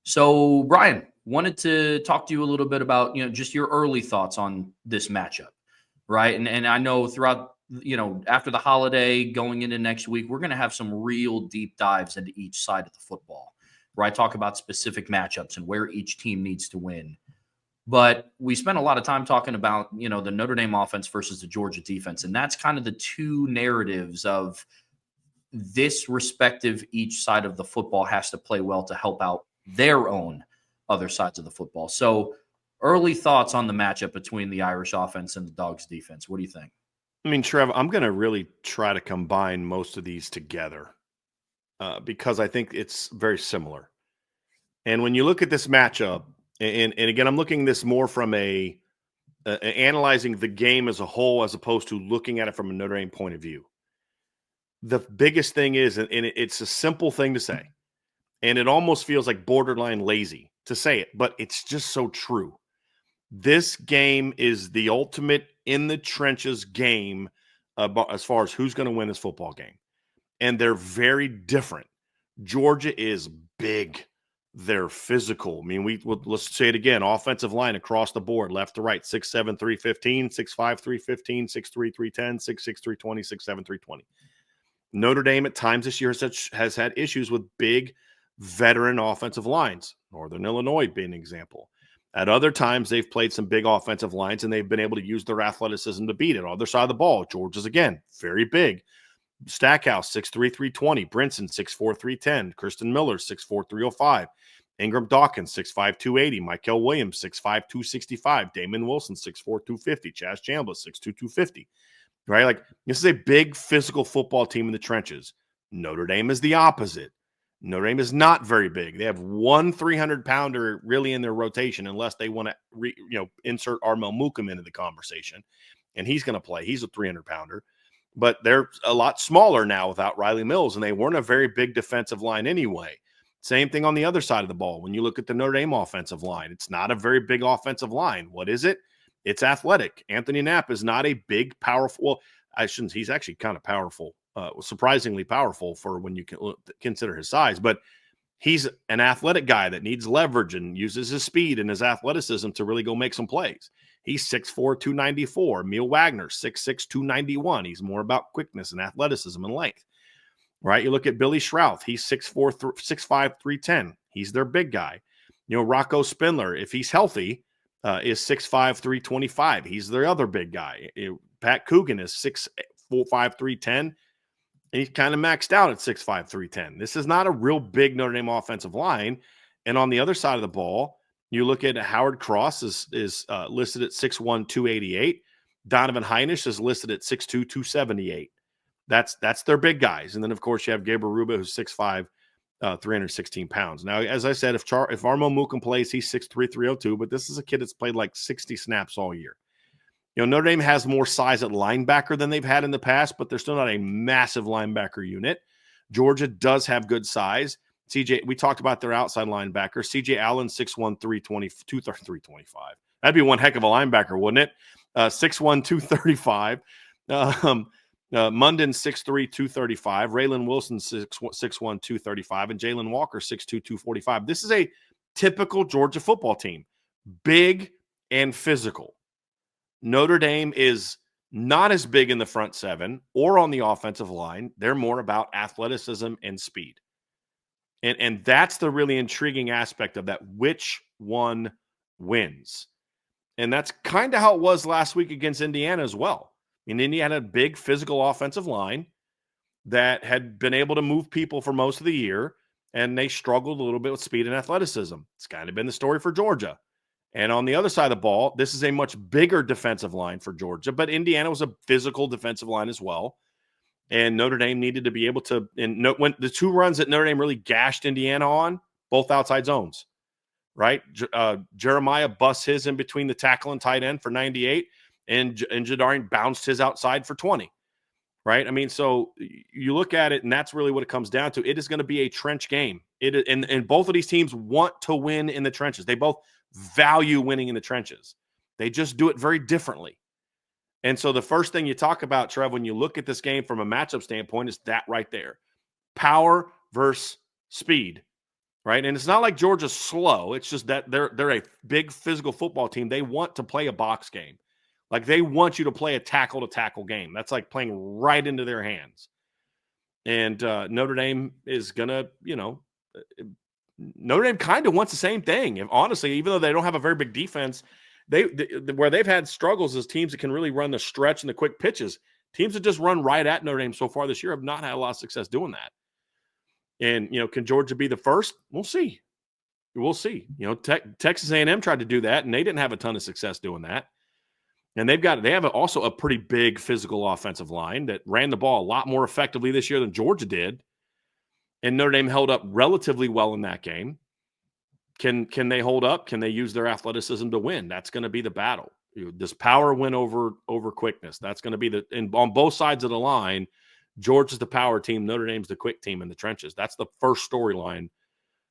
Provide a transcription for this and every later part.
So, Brian, wanted to talk to you a little bit about, just your early thoughts on this matchup, right? And I know throughout, after the holiday going into next week, we're going to have some real deep dives into each side of the football, where I talk about specific matchups and where each team needs to win. But we spent a lot of time talking about, the Notre Dame offense versus the Georgia defense, and that's kind of the two narratives of this respective each side of the football has to play well to help out their own other sides of the football. So, early thoughts on the matchup between the Irish offense and the Dogs defense. What do you think? I mean, Trev, I'm going to really try to combine most of these together because I think it's very similar. And when you look at this matchup, and again, I'm looking this more from analyzing the game as a whole as opposed to looking at it from a Notre Dame point of view. The biggest thing is, and it's a simple thing to say, and it almost feels like borderline lazy to say it, but it's just so true. This game is the ultimate in the trenches game as far as who's going to win this football game. And they're very different. Georgia is big. They're physical. I mean, let's say it again. Offensive line across the board, left to right, 6'7", 315, 6'5", 315, 6'3", 310, 6'6", 320, 6'7", 320. Notre Dame at times this year has had issues with big veteran offensive lines. Northern Illinois being an example. At other times, they've played some big offensive lines, and they've been able to use their athleticism to beat it. On the other side of the ball, Georgia's, again, very big. Stackhouse, 6'3", 320. Brinson, 6'4", 310. Kristen Miller, 6'4", 305. Ingram Dawkins, 6'5", 280. Michael Williams, 6'5", 265. Damon Wilson, 6'4", 250. Chaz Chandler, 6'2", 250. Right? Like, this is a big physical football team in the trenches. Notre Dame is the opposite. Notre Dame is not very big. They have one 300-pounder really in their rotation unless they want to insert Armel Mukum into the conversation, and he's going to play. He's a 300-pounder. But they're a lot smaller now without Riley Mills, and they weren't a very big defensive line anyway. Same thing on the other side of the ball. When you look at the Notre Dame offensive line, it's not a very big offensive line. What is it? It's athletic. Anthony Knapp is not a big, powerful – well, he's actually kind of powerful. Surprisingly powerful for when you can consider his size, but he's an athletic guy that needs leverage and uses his speed and his athleticism to really go make some plays. He's 6'4", 294. Emil Wagner, 6'6", 291. He's more about quickness and athleticism and length, right? You look at Billy Schrouth. He's 6'4", 6'5", 310. He's their big guy. Rocco Spindler, if he's healthy, is 6'5", 325. He's their other big guy. Pat Coogan is 6'4", 310. And he's kind of maxed out at 6'5", 310. This is not a real big Notre Dame offensive line. And on the other side of the ball, you look at Howard Cross is listed at 6'1", 288. Donovan Heinisch is listed at 6'2", 278. That's their big guys. And then, of course, you have Gabriel Ruba, who's 6'5", 316 pounds. Now, as I said, if Armo Mukum plays, he's 6'3", 302. But this is a kid that's played like 60 snaps all year. Notre Dame has more size at linebacker than they've had in the past, but they're still not a massive linebacker unit. Georgia does have good size. We talked about their outside linebacker. CJ Allen, 6'1", 325. That'd be one heck of a linebacker, wouldn't it? 6'1", 235. Munden, 6'3", 235. Raylan Wilson, 6'1", 235. And Jalen Walker, 6'2", 245. This is a typical Georgia football team. Big and physical. Notre Dame is not as big in the front seven or on the offensive line. They're more about athleticism and speed. And that's the really intriguing aspect of that. Which one wins? And that's kind of how it was last week against Indiana as well. Indiana had a big physical offensive line that had been able to move people for most of the year, and they struggled a little bit with speed and athleticism. It's kind of been the story for Georgia. And on the other side of the ball, this is a much bigger defensive line for Georgia, but Indiana was a physical defensive line as well. And Notre Dame needed to be able to, when the two runs that Notre Dame really gashed Indiana on, both outside zones, right? Jeremiah busts his in between the tackle and tight end for 98, and Jadarian bounced his outside for 20, right? I mean, so you look at it, and that's really what it comes down to. It is going to be a trench game. And both of these teams want to win in the trenches. They both value winning in the trenches. They just do it very differently. And so the first thing you talk about, Trev, when you look at this game from a matchup standpoint is that right there. Power versus speed. right? And it's not like Georgia's slow. It's just that they're a big physical football team. They want to play a box game. Like they want you to play a tackle-to-tackle game. That's like playing right into their hands. And Notre Dame is going to, Notre Dame kind of wants the same thing. If, honestly, even though they don't have a very big defense, where they've had struggles is teams that can really run the stretch and the quick pitches. Teams that just run right at Notre Dame so far this year have not had a lot of success doing that. And, can Georgia be the first? We'll see. We'll see. Texas A&M tried to do that, and they didn't have a ton of success doing that. And they have also a pretty big physical offensive line that ran the ball a lot more effectively this year than Georgia did. And Notre Dame held up relatively well in that game. Can they hold up? Can they use their athleticism to win? That's going to be the battle. Does power win over quickness? That's going to be on both sides of the line. Georgia's the power team. Notre Dame's the quick team in the trenches. That's the first storyline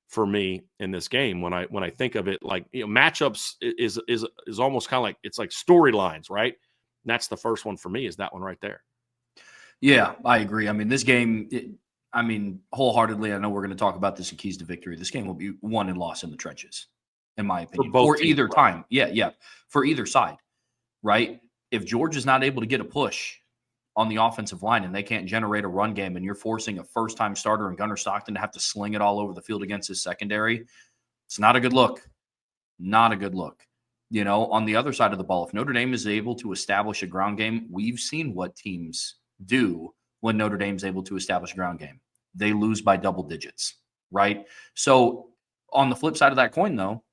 for me in this game. When I think of it, like, matchups is almost kind of like, it's like storylines, right? And that's the first one for me, is that one right there. Yeah, I agree. I mean, this game, wholeheartedly, I know we're going to talk about this in Keys to Victory. This game will be won and lost in the trenches, in my opinion, for either time. Yeah, for either side, right? If Georgia's not able to get a push on the offensive line and they can't generate a run game, and you're forcing a first-time starter in Gunnar Stockton to have to sling it all over the field against his secondary, it's not a good look. Not a good look. On the other side of the ball, if Notre Dame is able to establish a ground game, we've seen what teams do when Notre Dame's able to establish a ground game. They lose by double digits, right? So on the flip side of that coin, though,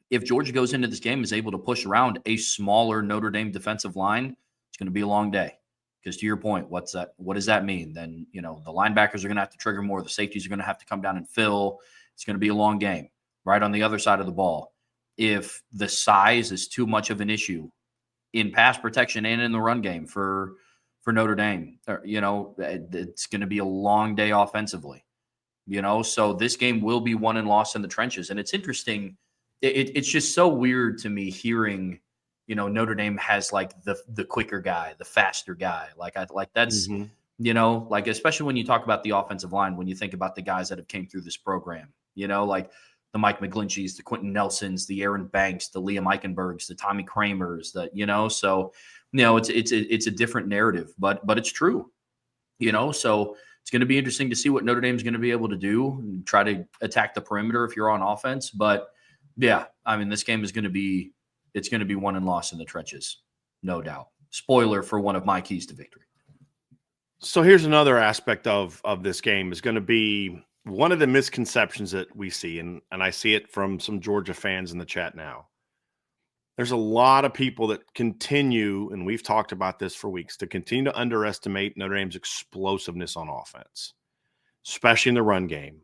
if Georgia goes into this game is able to push around a smaller Notre Dame defensive line, it's going to be a long day. Because to your point, what does that mean? Then, the linebackers are going to have to trigger more. The safeties are going to have to come down and fill. It's going to be a long game. Right on the other side of the ball, if the size is too much of an issue in pass protection and in the run game for Notre Dame, it's going to be a long day offensively. So this game will be won and lost in the trenches. And it's interesting. It's just so weird to me hearing, Notre Dame has like the quicker guy, the faster guy. That's, especially when you talk about the offensive line, when you think about the guys that have came through this program, like the Mike McGlincheys, the Quentin Nelsons, the Aaron Banks, the Liam Eichenbergs, the Tommy Kramers, so, it's a different narrative, but it's true, so it's going to be interesting to see what Notre Dame's going to be able to do and try to attack the perimeter if you're on offense. But yeah, this game is going to be, it's going to be won and lost in the trenches, no doubt. Spoiler for one of my keys to victory. So here's another aspect of this game is going to be one of the misconceptions that we see, and I see it from some Georgia fans in the chat now. There's a lot of people that continue, and we've talked about this for weeks, to continue to underestimate Notre Dame's explosiveness on offense, especially in the run game.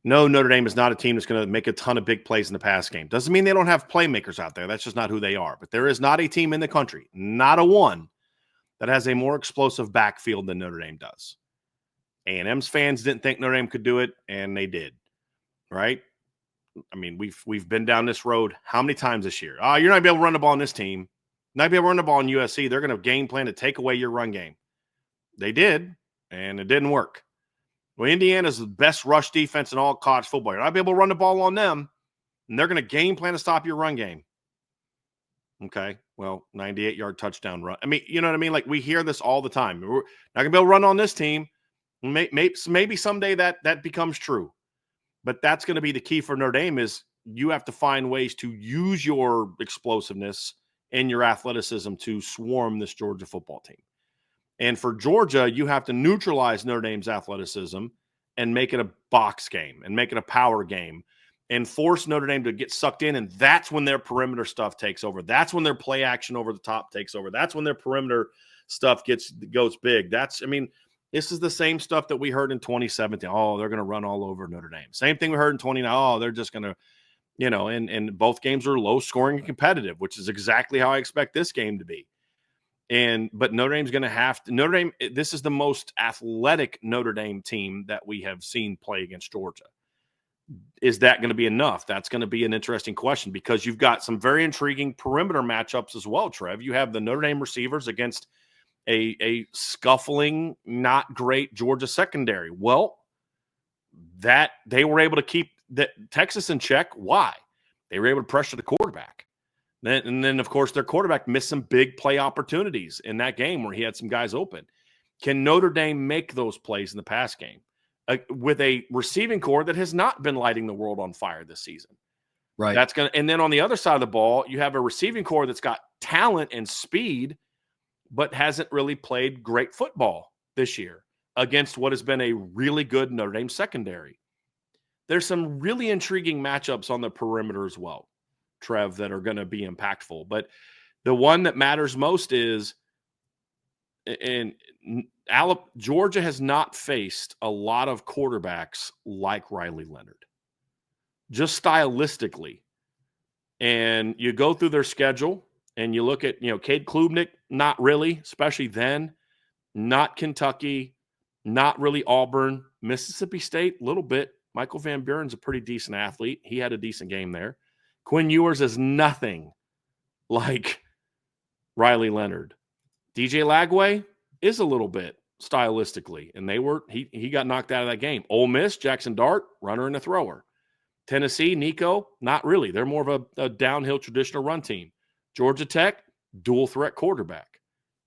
No, Notre Dame is not a team that's going to make a ton of big plays in the pass game. Doesn't mean they don't have playmakers out there. That's just not who they are. But there is not a team in the country, not a one, that has a more explosive backfield than Notre Dame does. A&M's fans didn't think Notre Dame could do it, and they did, right? We've been down this road how many times this year? You're not going to be able to run the ball on this team. Not be able to run the ball in USC. They're going to game plan to take away your run game. They did, and it didn't work. Well, Indiana's the best rush defense in all college football. You're not going to be able to run the ball on them, and they're going to game plan to stop your run game. Okay, well, 98-yard touchdown run. You know what I mean? Like, we hear this all the time. We're not going to be able to run on this team. Maybe someday that becomes true. But that's going to be the key for Notre Dame, is you have to find ways to use your explosiveness and your athleticism to swarm this Georgia football team. And for Georgia, you have to neutralize Notre Dame's athleticism and make it a box game and make it a power game and force Notre Dame to get sucked in. And that's when their perimeter stuff takes over. That's when their play action over the top takes over. That's when their perimeter stuff goes big. This is the same stuff that we heard in 2017. Oh, they're going to run all over Notre Dame. Same thing we heard in 2019. Oh, they're just going to, and both games are low scoring and competitive, which is exactly how I expect this game to be. But Notre Dame's going to have to. Notre Dame, this is the most athletic Notre Dame team that we have seen play against Georgia. Is that going to be enough? That's going to be an interesting question, because you've got some very intriguing perimeter matchups as well, Trev. You have the Notre Dame receivers against a scuffling, not great Georgia secondary. Well, that they were able to keep that Texas in check. Why? They were able to pressure the quarterback. And then, of course, their quarterback missed some big play opportunities in that game where he had some guys open. Can Notre Dame make those plays in the pass game with a receiving core that has not been lighting the world on fire this season? Right. That's going to, and then on the other side of the ball, you have a receiving core that's got talent and speed, but hasn't really played great football this year against what has been a really good Notre Dame secondary. There's some really intriguing matchups on the perimeter as well, Trev, that are going to be impactful. But the one that matters most is, and Georgia has not faced a lot of quarterbacks like Riley Leonard, just stylistically. And you go through their schedule and you look at, Cade Klubnik, not really, especially then, not Kentucky, not really Auburn, Mississippi State, a little bit. Michael Van Buren's a pretty decent athlete. He had a decent game there. Quinn Ewers is nothing like Riley Leonard. DJ Lagway is a little bit stylistically, and he got knocked out of that game. Ole Miss, Jackson Dart, runner and a thrower. Tennessee, Nico, not really. They're more of a downhill traditional run team. Georgia Tech, dual threat quarterback.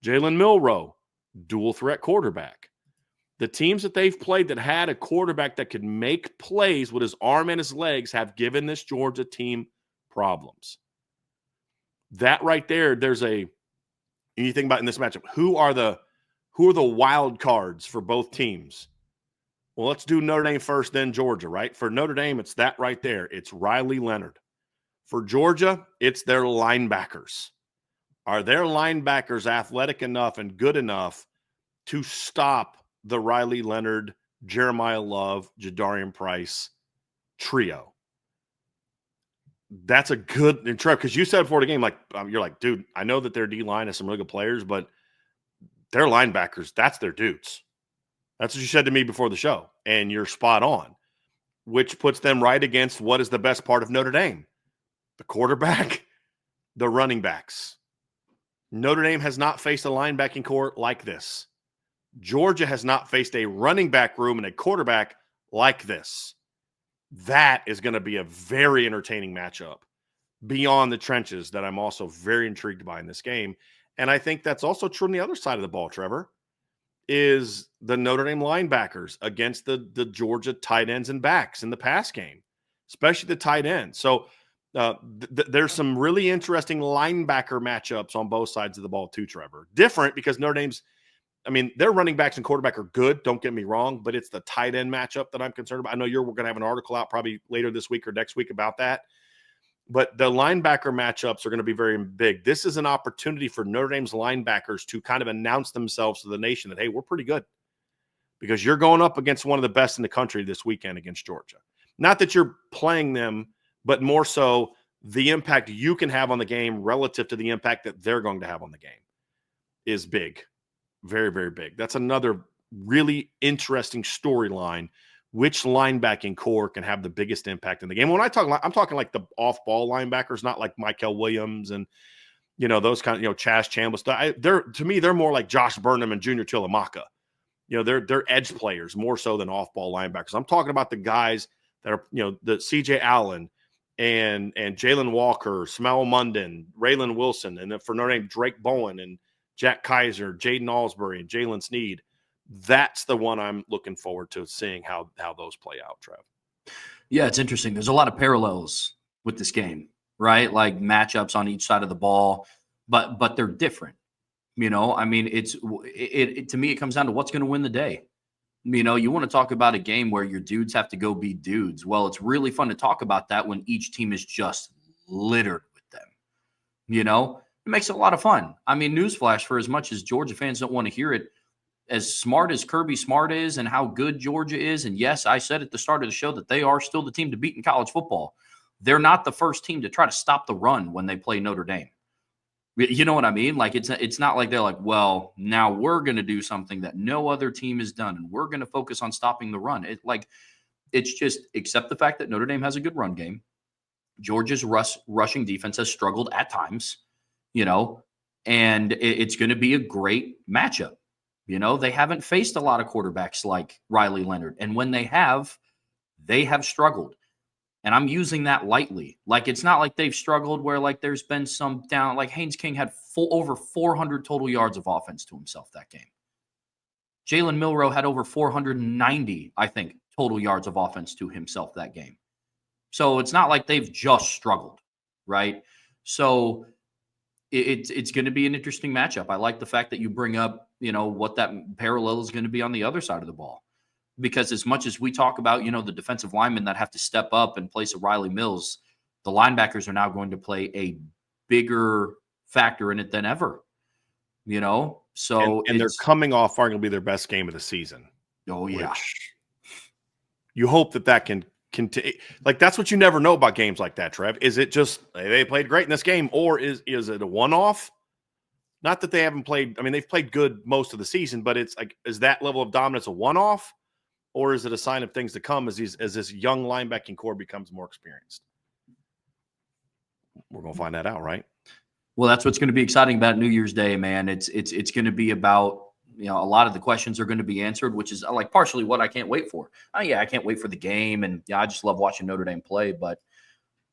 Jalen Milroe, dual threat quarterback. The teams that they've played that had a quarterback that could make plays with his arm and his legs have given this Georgia team problems. That right there, you think about in this matchup, who are the wild cards for both teams? Well, let's do Notre Dame first, then Georgia, right? For Notre Dame, it's that right there. It's Riley Leonard. For Georgia, it's their linebackers. Are their linebackers athletic enough and good enough to stop the Riley Leonard, Jeremiah Love, Jadarian Price trio? That's a good, and Trev, because you said before the game, you're like, dude, I know that their D-line has some really good players, but their linebackers, that's their dudes. That's what you said to me before the show, and you're spot on, which puts them right against what is the best part of Notre Dame: the quarterback, the running backs. Notre Dame has not faced a linebacking core like this. Georgia has not faced a running back room and a quarterback like this. That is going to be a very entertaining matchup beyond the trenches that I'm also very intrigued by in this game. And I think that's also true on the other side of the ball, Trevor, is the Notre Dame linebackers against the Georgia tight ends and backs in the pass game, especially the tight end. So there's some really interesting linebacker matchups on both sides of the ball too, Trevor. Different because Notre Dame's, their running backs and quarterback are good, don't get me wrong, but it's the tight end matchup that I'm concerned about. I know we're going to have an article out probably later this week or next week about that. But the linebacker matchups are going to be very big. This is an opportunity for Notre Dame's linebackers to kind of announce themselves to the nation that, hey, we're pretty good, because you're going up against one of the best in the country this weekend against Georgia. Not that you're playing them, but more so the impact you can have on the game relative to the impact that they're going to have on the game is big. Very, very big. That's another really interesting storyline. Which linebacking core can have the biggest impact in the game? When I'm talking like the off-ball linebackers, not like Michael Williams and those kind of Chaz Chambliss stuff. To me, they're more like Josh Burnham and Junior Tilamaka. They're edge players more so than off-ball linebackers. I'm talking about the guys that are the C.J. Allen and Jalen Walker, Smell Munden, Raylan Wilson, and then for Notre Dame, Drake Bowen and Jack Kaiser, Jaden Alsbury, and Jalen Sneed. That's the one I'm looking forward to seeing how those play out, Trev. Yeah, it's interesting. There's a lot of parallels with this game, right? Like matchups on each side of the ball, but they're different. It to me, it comes down to what's going to win the day. You want to talk about a game where your dudes have to go be dudes. Well, it's really fun to talk about that when each team is just littered with them. It makes it a lot of fun. Newsflash, for as much as Georgia fans don't want to hear it, as smart as Kirby Smart is and how good Georgia is, and yes, I said at the start of the show that they are still the team to beat in college football, they're not the first team to try to stop the run when they play Notre Dame. You know what I mean? Like, it's not like they're like, well, now we're going to do something that no other team has done, and we're going to focus on stopping the run. It's just accept the fact that Notre Dame has a good run game. Georgia's rushing defense has struggled at times, and it's going to be a great matchup. They haven't faced a lot of quarterbacks like Riley Leonard. And when they have struggled. And I'm using that lightly. Like, it's not like they've struggled where like there's been some down. Like Haynes King had over 400 total yards of offense to himself that game. Jalen Milroe had over 490, I think, total yards of offense to himself that game. So it's not like they've just struggled, right? So it's going to be an interesting matchup. I like the fact that you bring up, what that parallel is going to be on the other side of the ball. Because as much as we talk about, the defensive linemen that have to step up in place of Riley Mills, the linebackers are now going to play a bigger factor in it than ever, So and they're coming off arguably be their best game of the season. Oh, yeah. You hope that can continue. Like, that's what you never know about games like that, Trev. Is it just they played great in this game, or is it a one-off? Not that they haven't played. I mean, they've played good most of the season, but it's like, is that level of dominance a one-off? Or is it a sign of things to come as this young linebacking core becomes more experienced? We're going to find that out, right? Well, that's what's going to be exciting about New Year's Day, man. It's going to be about, a lot of the questions are going to be answered, which is like partially what I can't wait for. Oh, yeah, I can't wait for the game. And yeah, I just love watching Notre Dame play. But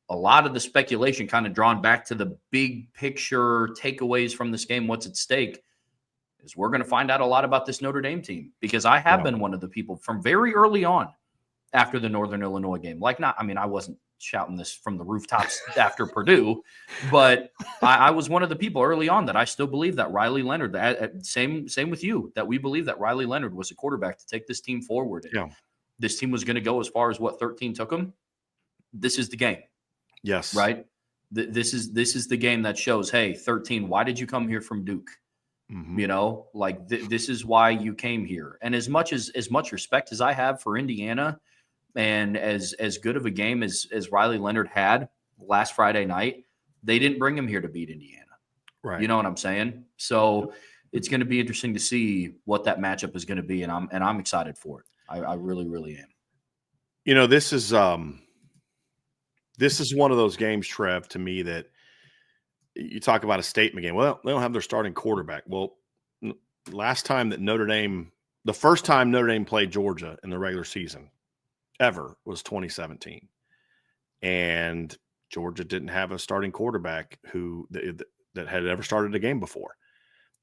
a lot of the speculation kind of drawn back to the big picture takeaways from this game, what's at stake, is we're going to find out a lot about this Notre Dame team, because I have been one of the people from very early on after the Northern Illinois game. I wasn't shouting this from the rooftops after Purdue, but I was one of the people early on that I still believe that Riley Leonard, same with you, that we believe that Riley Leonard was a quarterback to take this team forward. Yeah. This team was going to go as far as 13 took them. This is the game. Yes. Right. This is the game that shows, hey, 13, why did you come here from Duke? Mm-hmm. This is why you came here. And as much respect as I have for Indiana, and as good of a game as Riley Leonard had last Friday night, they didn't bring him here to beat Indiana. Right. You know what I'm saying? So it's going to be interesting to see what that matchup is going to be. And I'm excited for it. I really, really am. This is one of those games, Trev, to me, that you talk about a statement game. Well, they don't have their starting quarterback. Well, the first time Notre Dame played Georgia in the regular season ever was 2017. And Georgia didn't have a starting quarterback that had ever started a game before.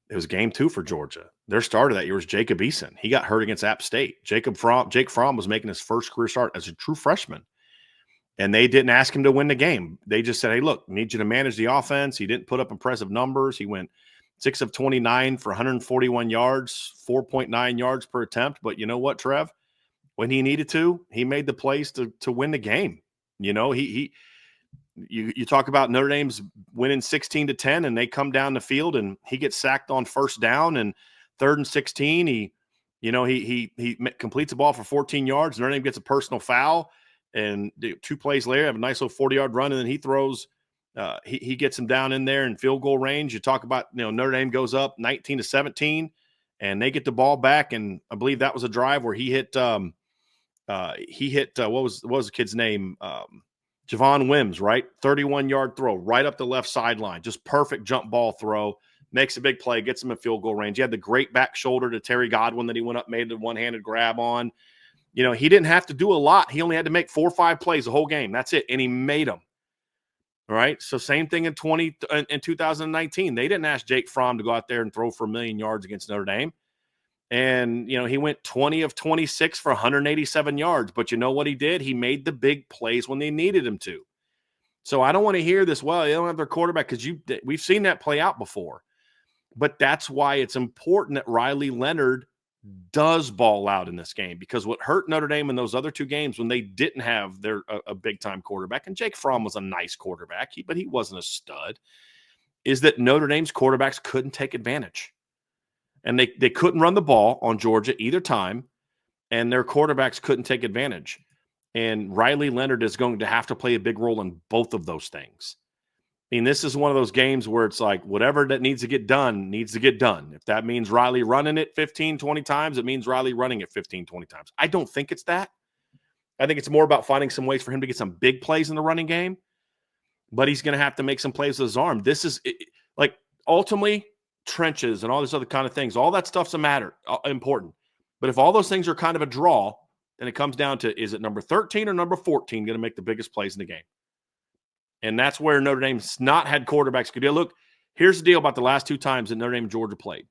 It was game 2 for Georgia. Their starter that year was Jacob Eason. He got hurt against App State. Jake Fromm was making his first career start as a true freshman. And they didn't ask him to win the game. They just said, hey, look, we need you to manage the offense. He didn't put up impressive numbers. He went 6 of 29 for 141 yards, 4.9 yards per attempt. But you know what, Trev? When he needed to, he made the plays to win the game. You talk about Notre Dame's winning 16-10, and they come down the field, and he gets sacked on first down, and 3rd and 16. He completes the ball for 14 yards. Notre Dame gets a personal foul. And 2 plays later, have a nice little 40-yard run, and then he throws. He gets him down in there in field goal range. You talk about, Notre Dame goes up 19-17, and they get the ball back. And I believe that was a drive where he hit. What was the kid's name? Javon Wims, right? 31-yard throw right up the left sideline, just perfect jump ball throw. Makes a big play, gets him in field goal range. He had the great back shoulder to Terry Godwin that he went up, made the one-handed grab on. He didn't have to do a lot. He only had to make 4 or 5 plays the whole game. That's it. And he made them. All right. So same thing in 2019. They didn't ask Jake Fromm to go out there and throw for 1,000,000 yards against Notre Dame. And, he went 20 of 26 for 187 yards. But you know what he did? He made the big plays when they needed him to. So I don't want to hear this, well, they don't have their quarterback, because we've seen that play out before. But that's why it's important that Riley Leonard does ball out in this game, because what hurt Notre Dame in those other 2 games when they didn't have a big-time quarterback, and Jake Fromm was a nice quarterback, but he wasn't a stud, is that Notre Dame's quarterbacks couldn't take advantage. And they couldn't run the ball on Georgia either time, and their quarterbacks couldn't take advantage. And Riley Leonard is going to have to play a big role in both of those things. I mean, this is one of those games where it's like whatever that needs to get done. If that means Riley running it 15, 20 times, it means Riley running it 15, 20 times. I don't think it's that. I think it's more about finding some ways for him to get some big plays in the running game, but he's going to have to make some plays with his arm. This is like ultimately trenches and all this other kind of things. All that stuff's important. But if all those things are kind of a draw, and it comes down to, is it number 13 or number 14 going to make the biggest plays in the game? And that's where Notre Dame's not had quarterbacks could do. Look, here's the deal about the last 2 times that Notre Dame and Georgia played.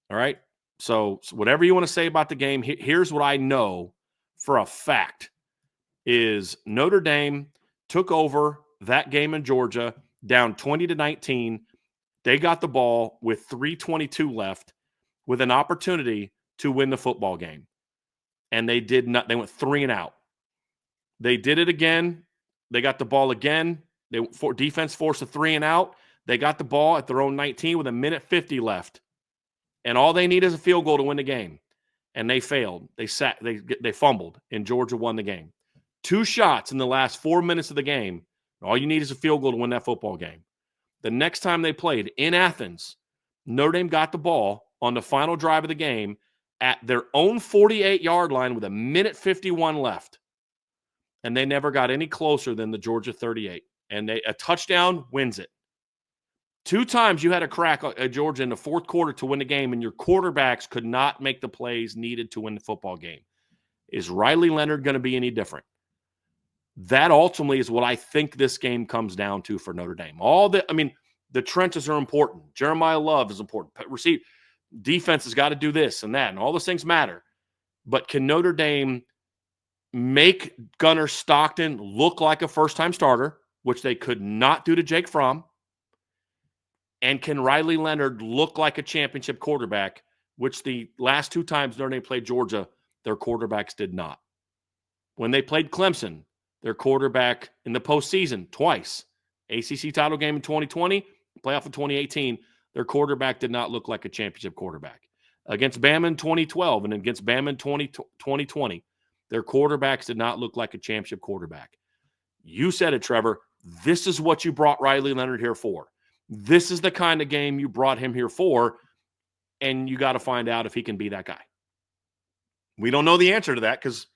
All right? So whatever you want to say about the game, here's what I know for a fact is Notre Dame took over that game in Georgia down 20-19. They got the ball with 3:22 left with an opportunity to win the football game. And they did not. They went 3 and out. They did it again. They got the ball again. Defense forced a 3 and out. They got the ball at their own 19 with 1:50 left. And all they need is a field goal to win the game. And they failed. They fumbled, and Georgia won the game. 2 shots in the last 4 minutes of the game. All you need is a field goal to win that football game. The next time they played in Athens, Notre Dame got the ball on the final drive of the game at their own 48-yard line with 1:51 left. And they never got any closer than the Georgia 38. And a touchdown wins it. 2 times you had a crack at Georgia in the fourth quarter to win the game, and your quarterbacks could not make the plays needed to win the football game. Is Riley Leonard going to be any different? That ultimately is what I think this game comes down to for Notre Dame. The trenches are important. Jeremiah Love is important. Defense has got to do this and that, and all those things matter. But can Notre Dame make Gunnar Stockton look like a first-time starter, which they could not do to Jake Fromm? And can Riley Leonard look like a championship quarterback, which the last 2 times Notre Dame played Georgia, their quarterbacks did not. When they played Clemson, their quarterback in the postseason twice, ACC title game in 2020, playoff in 2018, their quarterback did not look like a championship quarterback. Against Bama in 2012 and against Bama in 2020, their quarterbacks did not look like a championship quarterback. You said it, Trevor. This is what you brought Riley Leonard here for. This is the kind of game you brought him here for, and you got to find out if he can be that guy. We don't know the answer to that because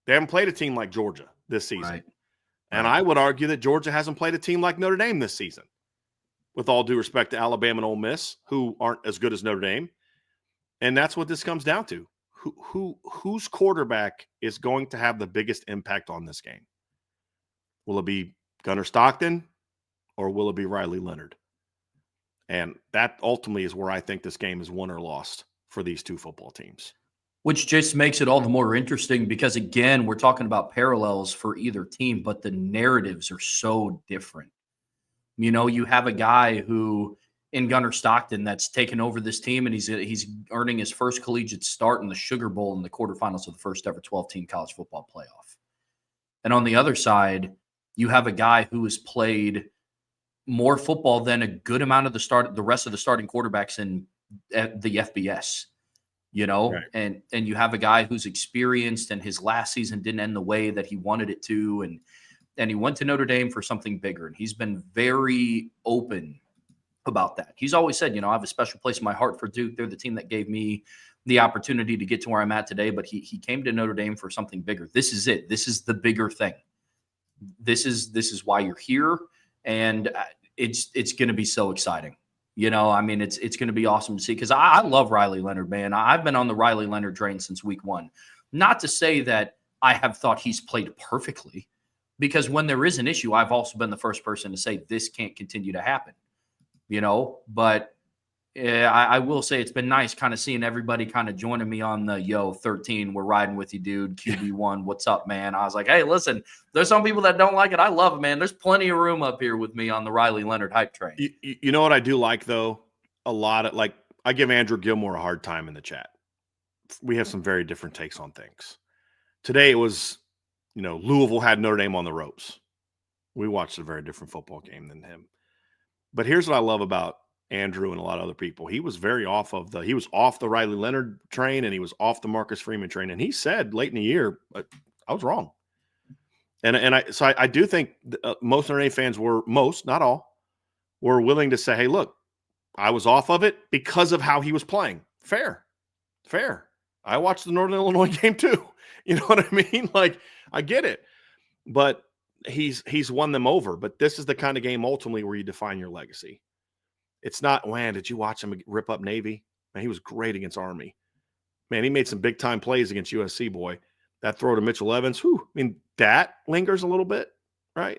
they haven't played a team like Georgia this season. Right. And I would argue that Georgia hasn't played a team like Notre Dame this season, with all due respect to Alabama and Ole Miss, who aren't as good as Notre Dame. And that's what this comes down to. Whose quarterback is going to have the biggest impact on this game? Will it be Gunnar Stockton or will it be Riley Leonard? And that ultimately is where I think this game is won or lost for these 2 football teams. Which just makes it all the more interesting because, again, we're talking about parallels for either team, but the narratives are so different. You have a guy who, in Gunnar Stockton, that's taken over this team, and he's earning his first collegiate start in the Sugar Bowl in the quarterfinals of the first ever 12-team college football playoff. And on the other side, you have a guy who has played more football than a good amount of the rest of the starting quarterbacks in the FBS. Right. And you have a guy who's experienced, and his last season didn't end the way that he wanted it to, and he went to Notre Dame for something bigger, and he's been very open about that. He's always said, I have a special place in my heart for Duke. They're the team that gave me the opportunity to get to where I'm at today, but he came to Notre Dame for something bigger. This is it. This is the bigger thing. This is why you're here, and it's going to be so exciting. It's going to be awesome to see because I love Riley Leonard, man. I've been on the Riley Leonard train since week 1. Not to say that I have thought he's played perfectly, because when there is an issue, I've also been the first person to say this can't continue to happen, But I will say it's been nice kind of seeing everybody kind of joining me on the 13, we're riding with you, dude. QB1, what's up, man? I was like, hey, listen, there's some people that don't like it. I love it, man. There's plenty of room up here with me on the Riley Leonard hype train. You know what I do like, though? A lot of, I give Andrew Gilmore a hard time in the chat. We have some very different takes on things. Today it was, Louisville had Notre Dame on the ropes. We watched a very different football game than him. But here's what I love about Andrew and a lot of other people. He was off the Riley Leonard train, and he was off the Marcus Freeman train. And he said late in the year, I was wrong. And I do think most Notre Dame fans not all, were willing to say, hey, look, I was off of it because of how he was playing. Fair. I watched the Northern Illinois game too. You know what I mean? I get it. But he's won them over. But this is the kind of game ultimately where you define your legacy. It's not, man, did you watch him rip up Navy? Man, he was great against Army. Man, he made some big-time plays against USC, boy. That throw to Mitchell Evans, whew, I mean, that lingers a little bit, right?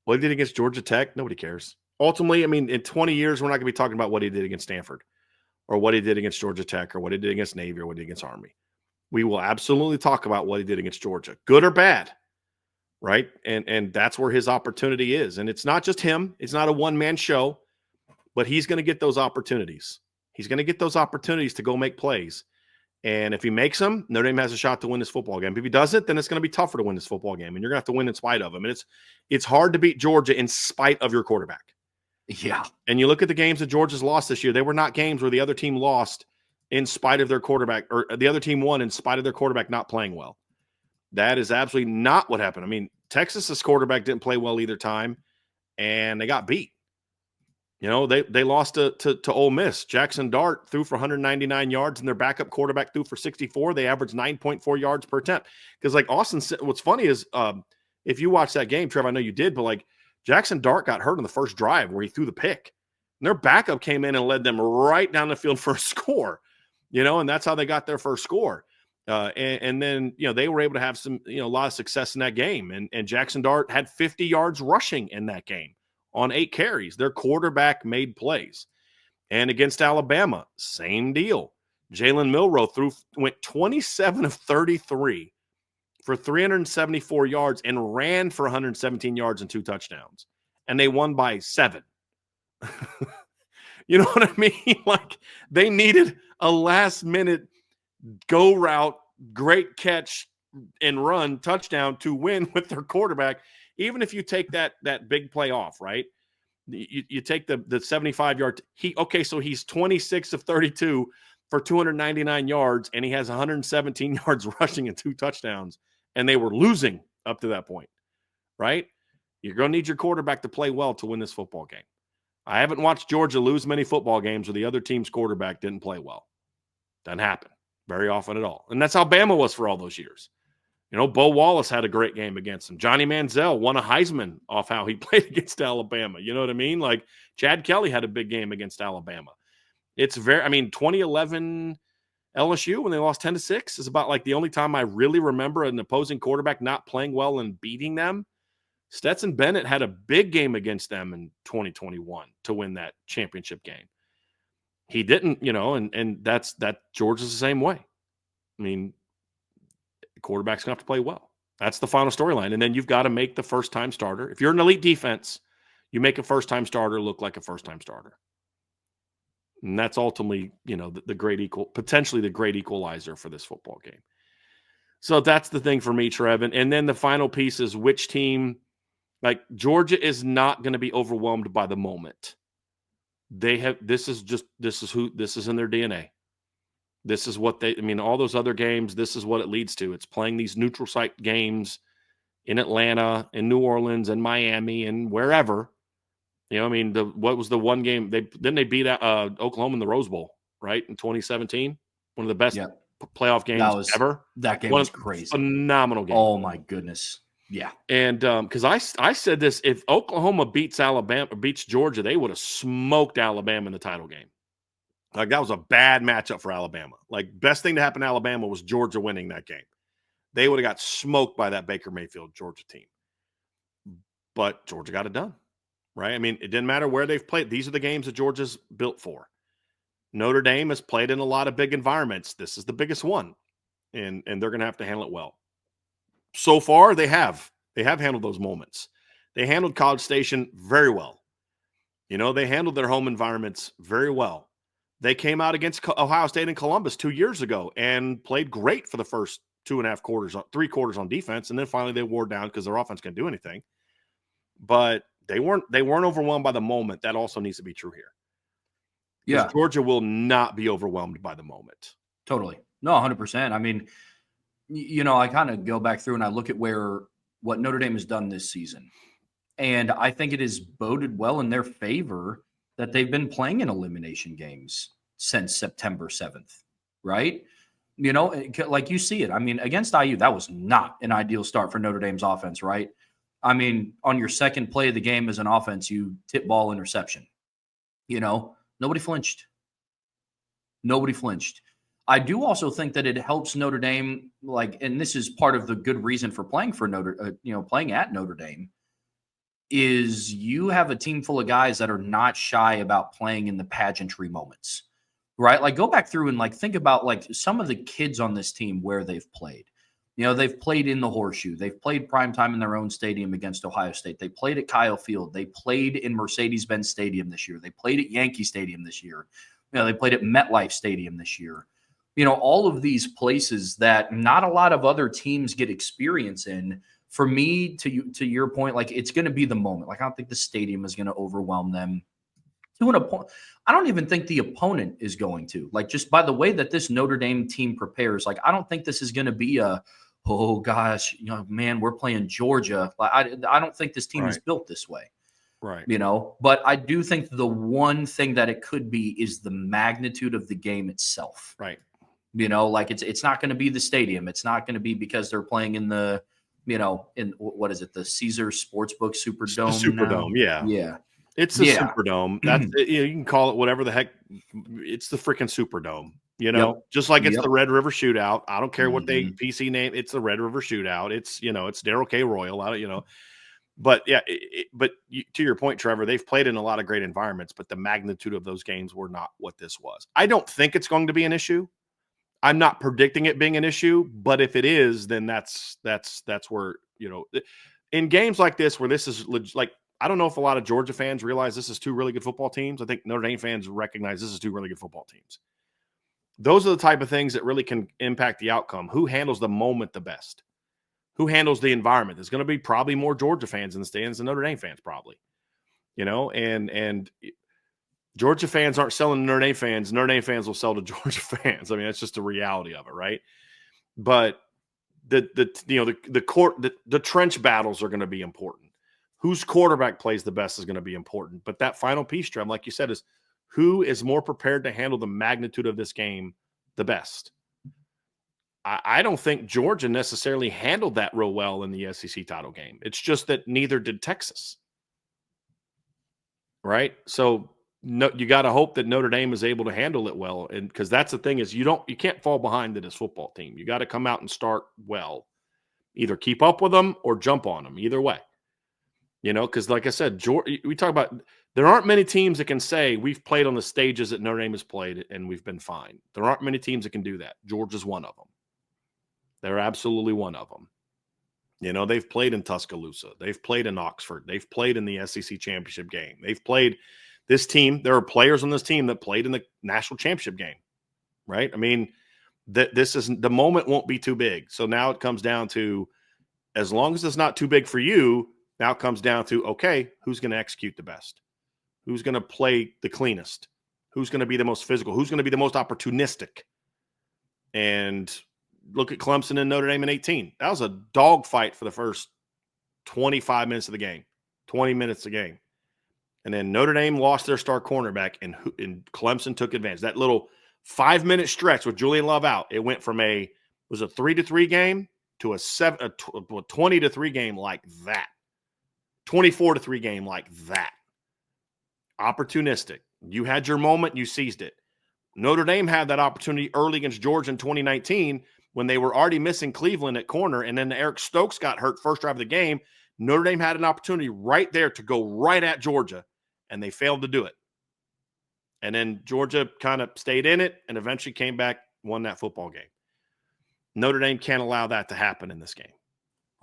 What he did against Georgia Tech, nobody cares. Ultimately, I mean, in 20 years, we're not going to be talking about what he did against Stanford or what he did against Georgia Tech or what he did against Navy or what he did against Army. We will absolutely talk about what he did against Georgia, good or bad, right? And that's where his opportunity is. And it's not just him. It's not a one-man show, but he's going to get those opportunities. He's going to get those opportunities to go make plays. And if he makes them, Notre Dame has a shot to win this football game. If he doesn't, then it's going to be tougher to win this football game, and you're going to have to win in spite of him. And it's hard to beat Georgia in spite of your quarterback. Yeah. And you look at the games that Georgia's lost this year, they were not games where the other team lost in spite of their quarterback, or the other team won in spite of their quarterback not playing well. That is absolutely not what happened. I mean, Texas's quarterback didn't play well either time, and they got beat. You know, they lost to Ole Miss. Jackson Dart threw for 199 yards, and their backup quarterback threw for 64. They averaged 9.4 yards per attempt. Because, like, Austin, what's funny is if you watch that game, Trevor, I know you did, but, like, Jackson Dart got hurt on the first drive where he threw the pick. And their backup came in and led them right down the field for a score, you know, and that's how they got their first score. And then, you know, they were able to have some, you know, a lot of success in that game. And Jackson Dart had 50 yards rushing in that game on 8 carries. Their quarterback made plays. And against Alabama, same deal. Jalen Milroe went 27 of 33 for 374 yards and ran for 117 yards and 2 touchdowns. And they won by 7. You know what I mean? Like, they needed a last-minute go route, great catch and run touchdown to win with their quarterback. Even if you take that big play off, right? You take the 75-yard. So he's 26 of 32 for 299 yards, and he has 117 yards rushing and 2 touchdowns, and they were losing up to that point, right? You're going to need your quarterback to play well to win this football game. I haven't watched Georgia lose many football games where the other team's quarterback didn't play well. Doesn't happen very often at all. And that's how Bama was for all those years. You know, Bo Wallace had a great game against him. Johnny Manziel won a Heisman off how he played against Alabama. You know what I mean? Like, Chad Kelly had a big game against Alabama. It's 2011 LSU when they lost 10-6 is about like the only time I really remember an opposing quarterback not playing well and beating them. Stetson Bennett had a big game against them in 2021 to win that championship game. He didn't, you know, and that Georgia's the same way. I mean, the quarterback's going to have to play well. That's the final storyline. And then you've got to make the first-time starter. If you're an elite defense, you make a first-time starter look like a first-time starter. And that's ultimately, you know, potentially the great equalizer for this football game. So that's the thing for me, Trev. And then the final piece is which team, like, Georgia is not going to be overwhelmed by the moment. This is in their DNA. This is what all those other games, this is what it leads to. It's playing these neutral site games in Atlanta, in New Orleans, and Miami, and wherever. You know, I mean, what was the one game? They beat Oklahoma in the Rose Bowl, right, in 2017? One of the best playoff games ever. That game was crazy. Phenomenal game. Oh, my goodness. Yeah. And because I said this, if Oklahoma beats Georgia, they would have smoked Alabama in the title game. Like, that was a bad matchup for Alabama. Like, best thing to happen to Alabama was Georgia winning that game. They would have got smoked by that Baker Mayfield Georgia team. But Georgia got it done, right? I mean, it didn't matter where they've played. These are the games that Georgia's built for. Notre Dame has played in a lot of big environments. This is the biggest one, and they're going to have to handle it well. So far, they have handled those moments. They handled College Station very well. You know, they handled their home environments very well. They came out against Ohio State and Columbus 2 years ago and played great for the first 2.5 quarters, 3 quarters on defense, and then finally they wore down because their offense couldn't do anything. But they weren't overwhelmed by the moment. That also needs to be true here. Yeah, Georgia will not be overwhelmed by the moment. Totally. No, 100%. I mean, you know, I kind of go back through and I look at what Notre Dame has done this season. And I think it has boded well in their favor that they've been playing in elimination games since September 7th, right? You know, like you see it. I mean, against IU, that was not an ideal start for Notre Dame's offense, right? I mean, on your second play of the game as an offense, you tip ball interception. You know, nobody flinched. I do also think that it helps Notre Dame, and this is part of the good reason for playing for playing at Notre Dame, is you have a team full of guys that are not shy about playing in the pageantry moments, right? Like go back through and think about some of the kids on this team where they've played. They've played in the Horseshoe. They've played primetime in their own stadium against Ohio State. They played at Kyle Field. They played in Mercedes-Benz Stadium this year. They played at Yankee Stadium this year. They played at MetLife Stadium this year. All of these places that not a lot of other teams get experience in. For me, to your point, it's going to be the moment. I don't think the stadium is going to overwhelm them to an point. I don't even think the opponent is going to. Just by the way that this Notre Dame team prepares, I don't think this is going to be oh gosh, man, we're playing Georgia. I don't think this team is built this way. Right. But I do think the one thing that it could be is the magnitude of the game itself. Right. It's not going to be the stadium. It's not going to be because they're playing in the, in what is it, the Caesar Sportsbook Superdome? Superdome, now? Yeah. It's the Superdome. That's you can call it whatever the heck. It's the freaking Superdome. Just like it's the Red River Shootout. I don't care what they PC name. It's the Red River Shootout. It's it's Darrell K. Royal. But yeah, to your point, Trevor, they've played in a lot of great environments, but the magnitude of those games were not what this was. I don't think it's going to be an issue. I'm not predicting it being an issue, but if it is, then that's where, in games like this, where this is I don't know if a lot of Georgia fans realize this is two really good football teams. I think Notre Dame fans recognize this is two really good football teams. Those are the type of things that really can impact the outcome. Who handles the moment the best? Who handles the environment? There's going to be probably more Georgia fans in the stands than Notre Dame fans, probably. And Georgia fans aren't selling to Notre Dame fans. Notre Dame fans will sell to Georgia fans. I mean, that's just the reality of it, right? But the trench battles are going to be important. Whose quarterback plays the best is going to be important. But that final piece, Trev, like you said, is who is more prepared to handle the magnitude of this game the best. I don't think Georgia necessarily handled that real well in the SEC title game. It's just that neither did Texas. Right? So no, you got to hope that Notre Dame is able to handle it well. And because that's the thing is you can't fall behind this football team. You got to come out and start well. Either keep up with them or jump on them. Either way. Because like I said, we talk about there aren't many teams that can say we've played on the stages that Notre Dame has played and we've been fine. There aren't many teams that can do that. Georgia's one of them. They're absolutely one of them. They've played in Tuscaloosa. They've played in Oxford. They've played in the SEC championship game. They've played this team. There are players on this team that played in the national championship game, right? I mean, the moment won't be too big. So now it comes down to, as long as it's not too big for you, now it comes down to, okay, who's going to execute the best? Who's going to play the cleanest? Who's going to be the most physical? Who's going to be the most opportunistic? And look at Clemson and Notre Dame in 18. That was a dogfight for the first 25 minutes of the game, 20 minutes of the game. And then Notre Dame lost their star cornerback, and Clemson took advantage. That little 5-minute stretch with Julian Love out, it went from a 3-3 game to a 20-3 game like that. 24-3 game like that. Opportunistic. You had your moment, you seized it. Notre Dame had that opportunity early against Georgia in 2019 when they were already missing Cleveland at corner, and then Eric Stokes got hurt first drive of the game. Notre Dame had an opportunity right there to go right at Georgia, and they failed to do it. And then Georgia kind of stayed in it and eventually came back, won that football game. Notre Dame can't allow that to happen in this game.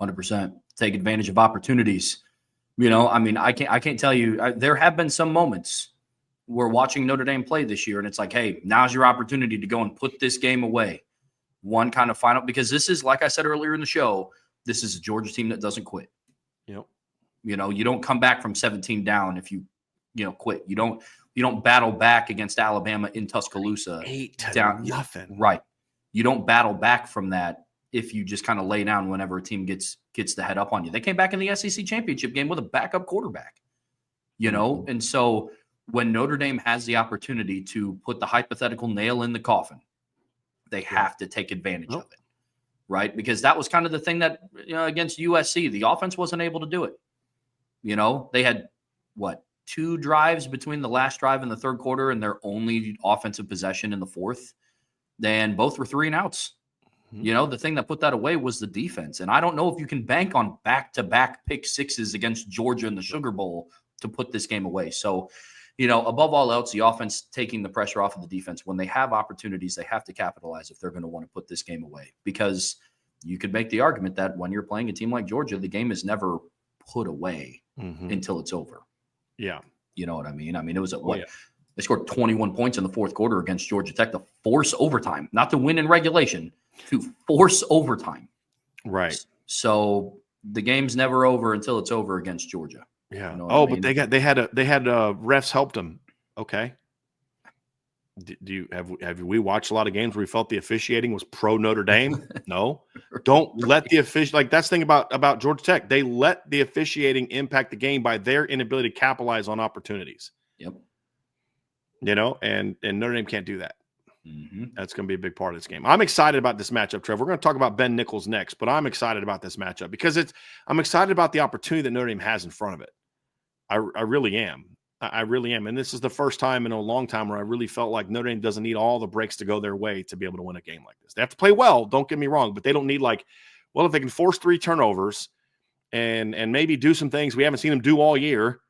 100%. Take advantage of opportunities. I can't tell you. There have been some moments we're watching Notre Dame play this year, and it's like, hey, now's your opportunity to go and put this game away. One kind of final, because this is, like I said earlier in the show, this is a Georgia team that doesn't quit. Yep. You don't come back from 17 down if you quit. You don't battle back against Alabama in Tuscaloosa. 8-0. Right. You don't battle back from that if you just kind of lay down whenever a team gets the head up on you. They came back in the SEC championship game with a backup quarterback, And so when Notre Dame has the opportunity to put the hypothetical nail in the coffin, they have to take advantage of it, right? Because that was kind of the thing that, against USC, the offense wasn't able to do it. They had, 2 drives between the last drive and the third quarter and their only offensive possession in the fourth. and both were 3-and-outs. The thing that put that away was the defense. And I don't know if you can bank on back-to-back pick sixes against Georgia in the Sugar Bowl to put this game away. So, above all else, the offense taking the pressure off of the defense. When they have opportunities, they have to capitalize if they're going to want to put this game away. Because you could make the argument that when you're playing a team like Georgia, the game is never put away until it's over. Yeah. You know what I mean? I mean, it was Yeah. They scored 21 points in the fourth quarter against Georgia Tech to force overtime, not to win in regulation, to force overtime. Right. So the game's never over until it's over against Georgia. Yeah. You know what I mean? But they had refs helped them. Okay. Have we watched a lot of games where we felt the officiating was pro Notre Dame? No. Don't let the that's the thing about Georgia Tech. They let the officiating impact the game by their inability to capitalize on opportunities. Yep. And Notre Dame can't do that. That's going to be a big part of this game. I'm excited about this matchup, Trevor. We're going to talk about Ben Nichols next, but I'm excited about this matchup because I'm excited about the opportunity that Notre Dame has in front of it. I really am. I really am. And this is the first time in a long time where I really felt like Notre Dame doesn't need all the breaks to go their way to be able to win a game like this. They have to play well, don't get me wrong, but they don't need if they can force 3 turnovers and maybe do some things we haven't seen them do all year,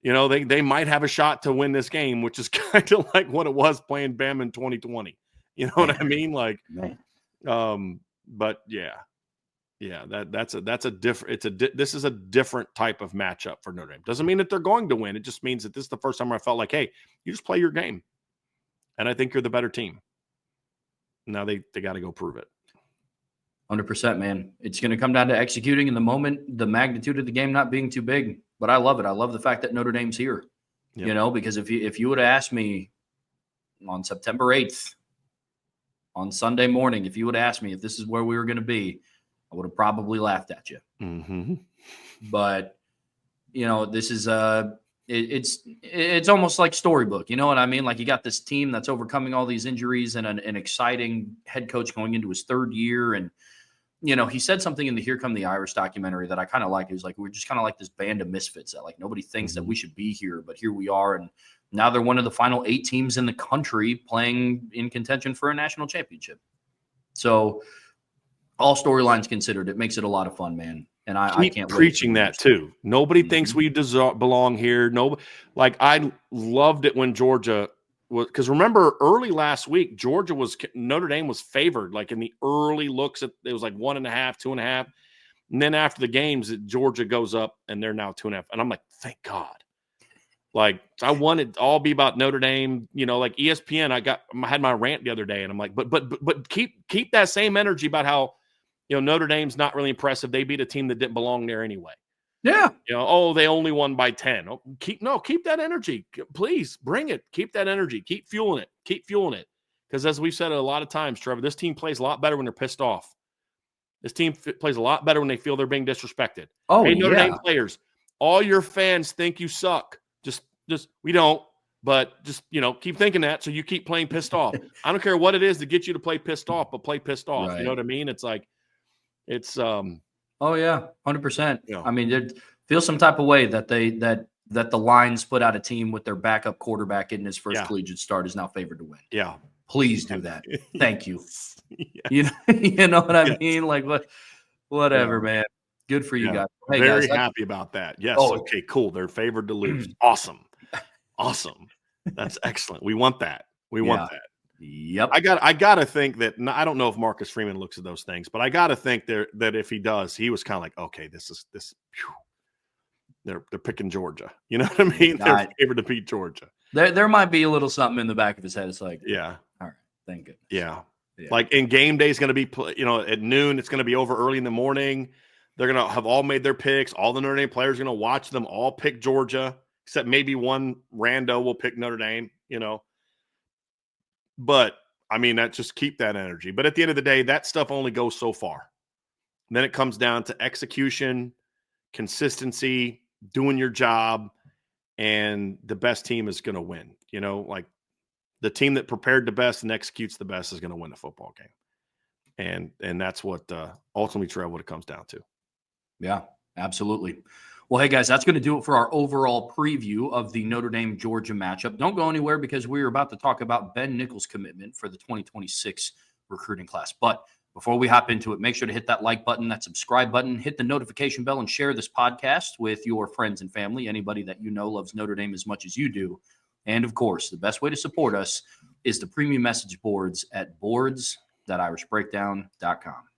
they might have a shot to win this game, which is kind of like what it was playing Bama in 2020. You know what I mean? But yeah. Yeah, this is a different type of matchup for Notre Dame. Doesn't mean that they're going to win. It just means that this is the first time where I felt like, hey, you just play your game. And I think you're the better team. Now they got to go prove it. 100%, man. It's going to come down to executing in the moment, the magnitude of the game not being too big. But I love it. I love the fact that Notre Dame's here. Yep. Because if you would have asked me on September 8th, on Sunday morning, if you would have asked me if this is where we were going to be, I would have probably laughed at you. But, this is it's almost like storybook. You know what I mean? Like you got this team that's overcoming all these injuries and an exciting head coach going into his 3rd year. And, he said something in the Here Come the Irish documentary that I kind of like. It was like, we're just kind of like this band of misfits that nobody thinks that we should be here, but here we are. And now they're one of the final 8 teams in the country playing in contention for a national championship. So, all storylines considered, it makes it a lot of fun, man. And I can't preaching that too. Nobody thinks we belong here. I loved it when Georgia was, because remember early last week, Notre Dame was favored, in the early looks, it was 1.5, 2.5. And then after the games, Georgia goes up and they're now 2.5. And I'm like, thank God. I wanted to all be about Notre Dame, ESPN. I had my rant the other day and I'm like, but keep that same energy about how, Notre Dame's not really impressive. They beat a team that didn't belong there anyway. Yeah. They only won by 10. Keep that energy. Please bring it. Keep that energy. Keep fueling it. Because as we've said a lot of times, Trevor, this team plays a lot better when they're pissed off. This team plays a lot better when they feel they're being disrespected. Hey, Notre Dame players, all your fans think you suck. Just we don't. But just, keep thinking that so you keep playing pissed off. I don't care what it is to get you to play pissed off, but play pissed off. Right. You know what I mean? It's oh yeah, 100%. I mean, it feels some type of way that that the Lions put out a team with their backup quarterback in his first collegiate start is now favored to win. Yeah. Please do that. Thank you. Yes. You know what I mean? Whatever, man. Good for you guys. Hey, very happy about that. Yes. Oh, okay, cool. They're favored to lose. Awesome. That's excellent. We want that. We want that. Yep. I gotta think that I don't know if Marcus Freeman looks at those things, but I gotta think that if he does, he was kind of like, okay, this. Whew. They're picking Georgia. You know what I mean? They're favored to beat Georgia. There might be a little something in the back of his head. It's like, yeah, all right, thank goodness. Yeah. In game day is going to be, at noon. It's going to be over early in the morning. They're going to have all made their picks. All the Notre Dame players are going to watch them all pick Georgia, except maybe one rando will pick Notre Dame. But I mean, just keep that energy. But at the end of the day, that stuff only goes so far. And then it comes down to execution, consistency, doing your job, and the best team is going to win. The team that prepared the best and executes the best is going to win the football game. And that's what ultimately, Trevor, what it comes down to. Yeah. Absolutely. Well, hey, guys, that's going to do it for our overall preview of the Notre Dame-Georgia matchup. Don't go anywhere because we're about to talk about Ben Nichols' commitment for the 2026 recruiting class. But before we hop into it, make sure to hit that like button, that subscribe button, hit the notification bell, and share this podcast with your friends and family, anybody that you know loves Notre Dame as much as you do. And, of course, the best way to support us is the premium message boards at boards.irishbreakdown.com.